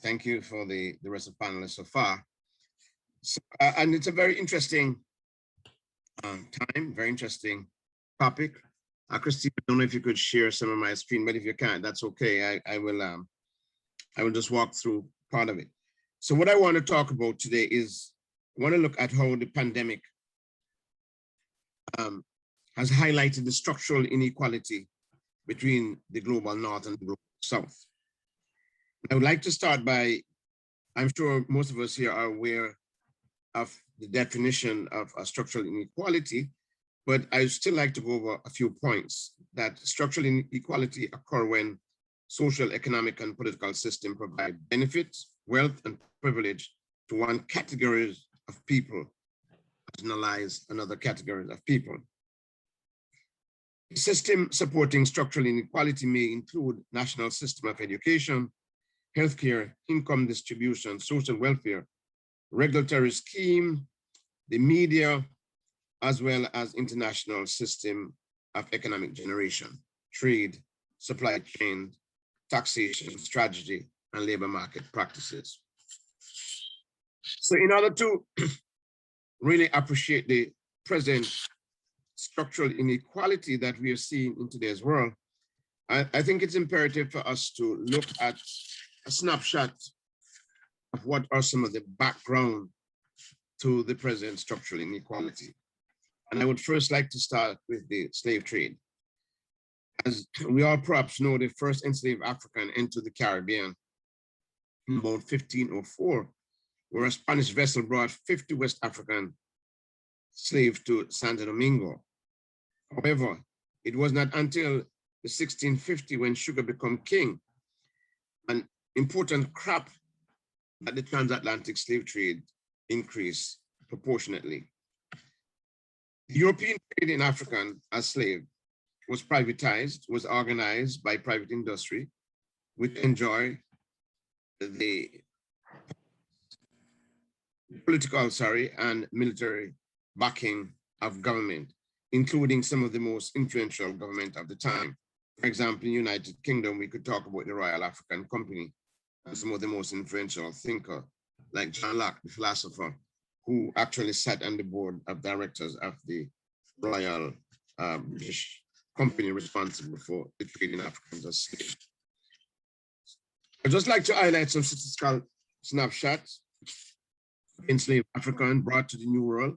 Thank you for the rest of the panelists so far. So, and it's a very interesting time, very interesting topic. Christine, I don't know if you could share some of my screen, but if you can't, that's okay. I will just walk through part of it. So what I want to talk about today is, I want to look at how the pandemic has highlighted the structural inequality between the global north and the global south. I would like to start by, I'm sure most of us here are aware of the definition of a structural inequality, but I still like to go over a few points. That structural inequality occur when social, economic, and political system provide benefits, wealth, and privilege to one category of people, marginalize another category of people. The system supporting structural inequality may include national system of education, healthcare, income distribution, social welfare, regulatory scheme, the media, as well as international system of economic generation, trade, supply chain, taxation, strategy, and labor market practices. So in order to really appreciate the present structural inequality that we are seeing in today's world, I think it's imperative for us to look at a snapshot of what are some of the background to the present structural inequality. And I would first like to start with the slave trade. As we all perhaps know, the first enslaved African entered the Caribbean in about 1504, where a Spanish vessel brought 50 West African slaves to Santo Domingo. However, it was not until the 1650 when sugar became king, an important crop, that the transatlantic slave trade increased proportionately. The European trade in African as slave was privatized, was organized by private industry, which enjoy the political, and military backing of government, including some of the most influential government of the time. For example, in the United Kingdom, we could talk about the Royal African Company and some of the most influential thinker, like John Locke, the philosopher, who actually sat on the board of directors of the Royal British Company responsible for the trade in Africans as slaves. I'd just like to highlight some statistical snapshots. Enslaved African brought to the New World,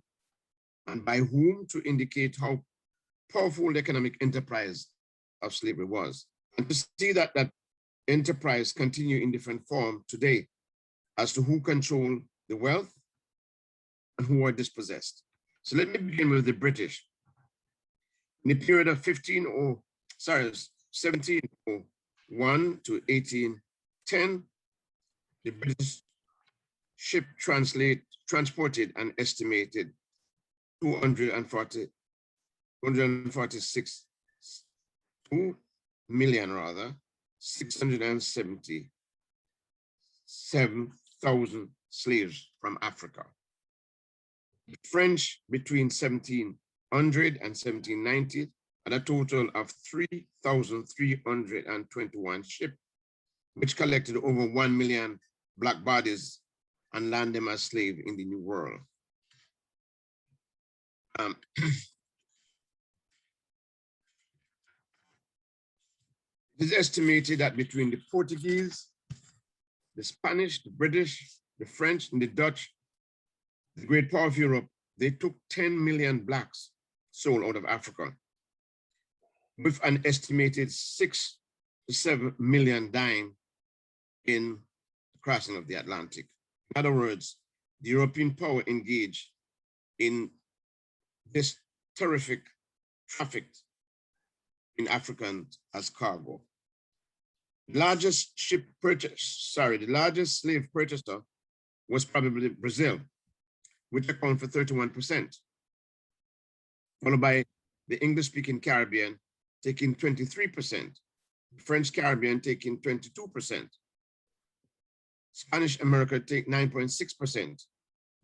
and by whom, to indicate how powerful the economic enterprise of slavery was. And to see that enterprise continue in different form today as to who control the wealth and who are dispossessed. So let me begin with the British. In the period of 1701 to 1810, the British ship transported an estimated 677,000 slaves from Africa. The French between 1700 and 1790 had a total of 3,321 ships, which collected over 1 million black bodies and land them as slaves in the New World. It is estimated that between the Portuguese, the Spanish, the British, the French, and the Dutch, the great power of Europe, they took 10 million blacks sold out of Africa, with an estimated 6 to 7 million dying in the crossing of the Atlantic. In other words, the European power engaged in this terrific traffic in Africans as cargo. The largest the largest slave purchaser was probably Brazil, which accounted for 31%, followed by the English-speaking Caribbean taking 23%, the French Caribbean taking 22%, Spanish America take 9.6%,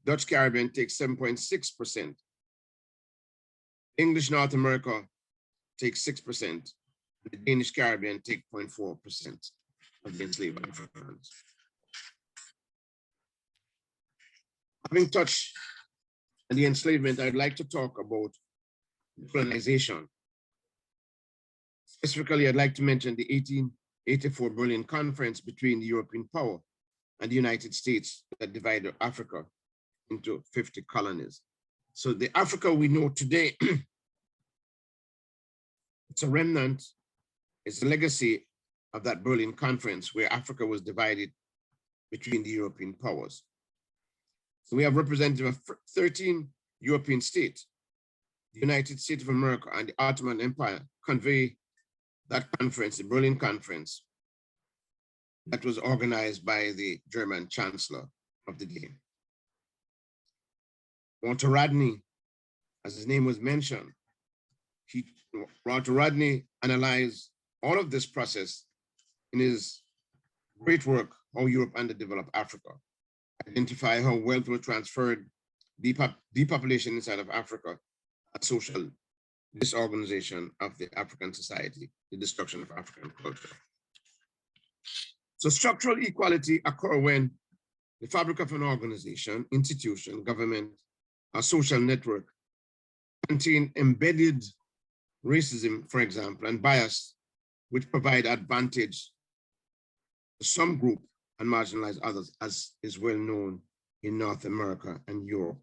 Dutch Caribbean takes 7.6%, English North America takes 6%, the Danish Caribbean take 0.4% of the enslaved Africans. Having touched on the enslavement, I'd like to talk about colonization. Specifically, I'd like to mention the 1884 Berlin Conference between the European power and the United States that divided Africa into 50 colonies. So the Africa we know today, it's a remnant, it's a legacy of that Berlin Conference where Africa was divided between the European powers. So we have representatives of 13 European states. The United States of America and the Ottoman Empire convey that conference, the Berlin Conference, that was organized by the German Chancellor of the day. Walter Rodney, as his name was mentioned, Walter Rodney analyzed all of this process in his great work, How Europe Underdeveloped Africa, identify how wealth was transferred, depopulation inside of Africa, and social disorganization of the African society, the destruction of African culture. So structural equality occurs when the fabric of an organization, institution, government, or social network contain embedded racism, for example, and bias, which provide advantage to some group and marginalize others, as is well known in North America and Europe.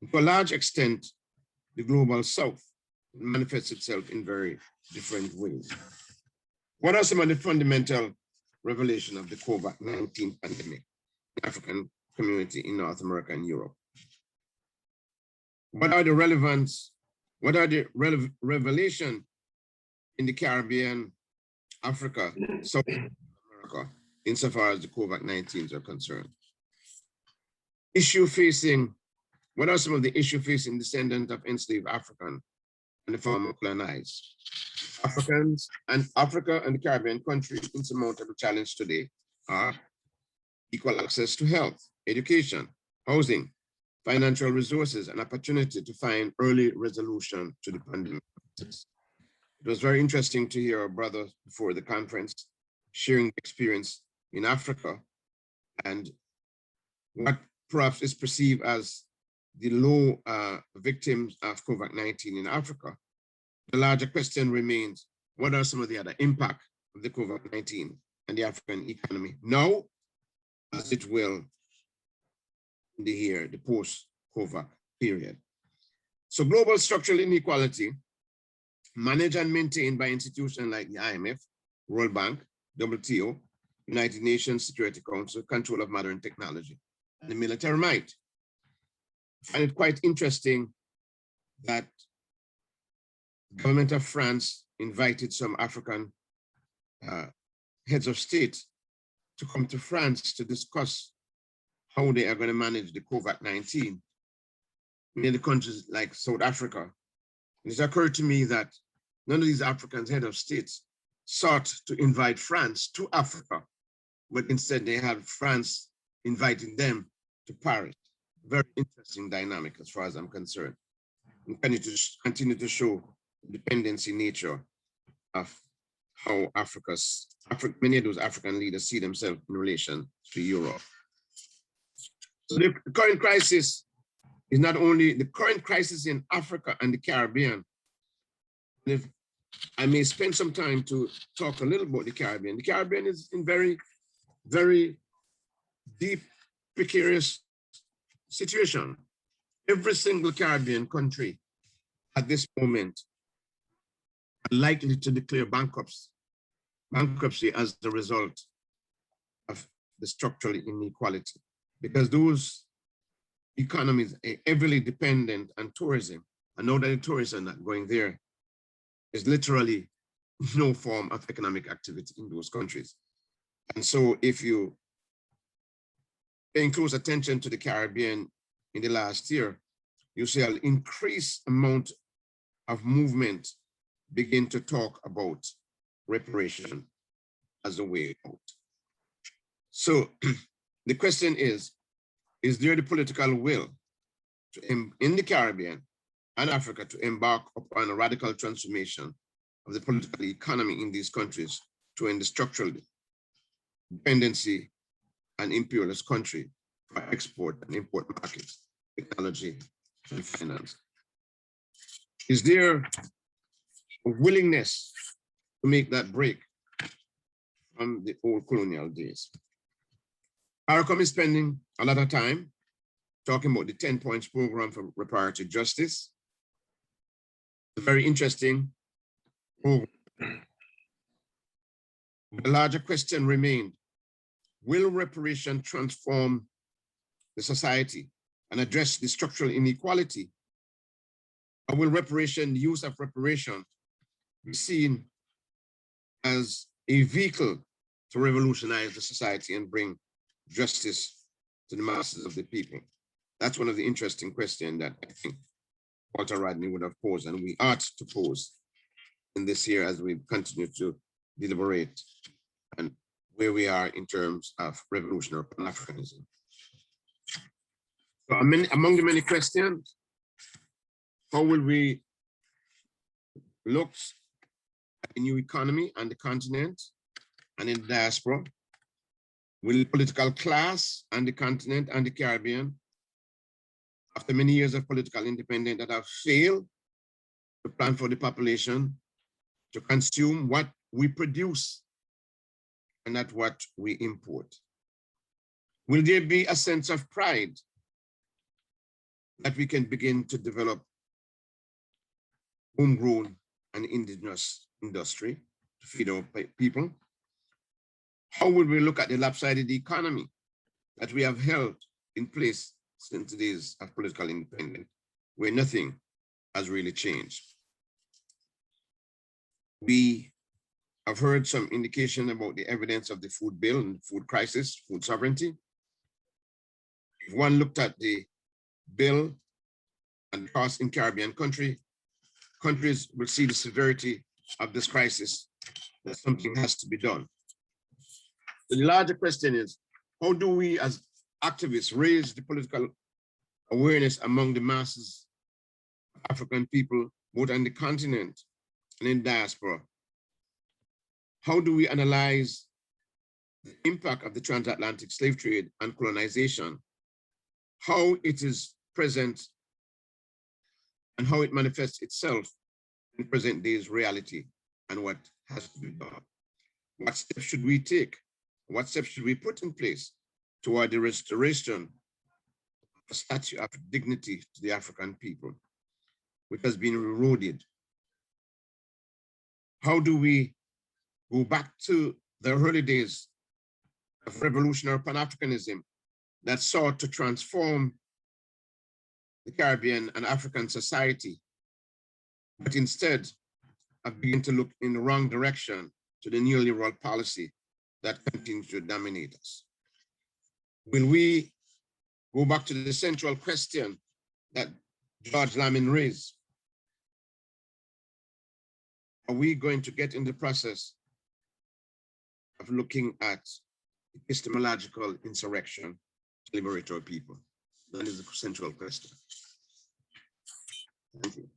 And to a large extent, the global South manifests itself in very different ways. What are some of the fundamental revelations of the COVID-19 pandemic in the African community in North America and Europe? What are the revelation in the Caribbean, Africa, South America, insofar as the COVID-19s are concerned? What are some of the issues facing descendants of enslaved African and the former colonized? Africans and Africa and the Caribbean countries' insurmountable challenge today are equal access to health, education, housing, financial resources, and opportunity to find early resolution to the pandemic. It was very interesting to hear our brother before the conference sharing the experience in Africa and what perhaps is perceived as the low victims of COVID-19 in Africa. The larger question remains, what are some of the other impacts of the COVID-19 and the African economy now, as it will in the post-COVID period? So global structural inequality, managed and maintained by institutions like the IMF, World Bank, WTO, United Nations Security Council, control of modern technology, and the military might. I find it quite interesting that the government of France invited some African heads of state to come to France to discuss how they are going to manage the COVID-19 in the countries like South Africa. And it occurred to me that none of these African head of states sought to invite France to Africa, but instead they had France inviting them to Paris. Very interesting dynamic as far as I'm concerned. And continue to show the dependency nature of how many of those African leaders see themselves in relation to Europe. So the current crisis is not only the current crisis in Africa and the Caribbean. And if I may spend some time to talk a little about the Caribbean is in very, very deep, precarious situation. Every single Caribbean country at this moment are likely to declare bankruptcy as the result of the structural inequality, because those economies are heavily dependent on tourism. And now that the tourists are not going there, there's literally no form of economic activity in those countries. And so if you paying close attention to the Caribbean in the last year, you see an increased amount of movement begin to talk about reparation as a way out. So the question is there the political will in the Caribbean and Africa to embark upon a radical transformation of the political economy in these countries to end the structural dependency and imperialist country for export and import markets, technology, and finance? Is there a willingness to make that break from the old colonial days? ARICOM is spending a lot of time talking about the 10 points program for reparative justice. It's a very interesting program. The larger question remained, will reparation transform the society and address the structural inequality? Or will reparation, the use of reparation, be seen as a vehicle to revolutionize the society and bring justice to the masses of the people? That's one of the interesting questions that I think Walter Rodney would have posed, and we ought to pose in this year as we continue to deliberate and where we are in terms of revolutionary Pan-Africanism. So among the many questions, how will we look at a new economy on the continent and in the diaspora? Will the political class on the continent and the Caribbean, after many years of political independence that have failed to plan for the population to consume what we produce and not what we import? Will there be a sense of pride that we can begin to develop homegrown and indigenous industry to feed our people? How will we look at the lopsided economy that we have held in place since the days of political independence, where nothing has really changed? We have heard some indication about the evidence of the food bill and food crisis, food sovereignty. If one looked at the bill and costs in Caribbean countries will see the severity of this crisis, that something has to be done. So the larger question is, how do we as activists raise the political awareness among the masses of African people, both on the continent and in diaspora? How do we analyze the impact of the transatlantic slave trade and colonization, how it is present and how it manifests itself in present day's reality, and what has to be done? What steps should we take? What steps should we put in place toward the restoration of a statue of dignity to the African people, which has been eroded? How do we go back to the early days of revolutionary Pan-Africanism that sought to transform the Caribbean and African society, but instead have begun to look in the wrong direction to the neoliberal policy that continues to dominate us? Will we go back to the central question that George Lamin raised? Are we going to get in the process of looking at epistemological insurrection to liberate our people? That is the central question. Thank you.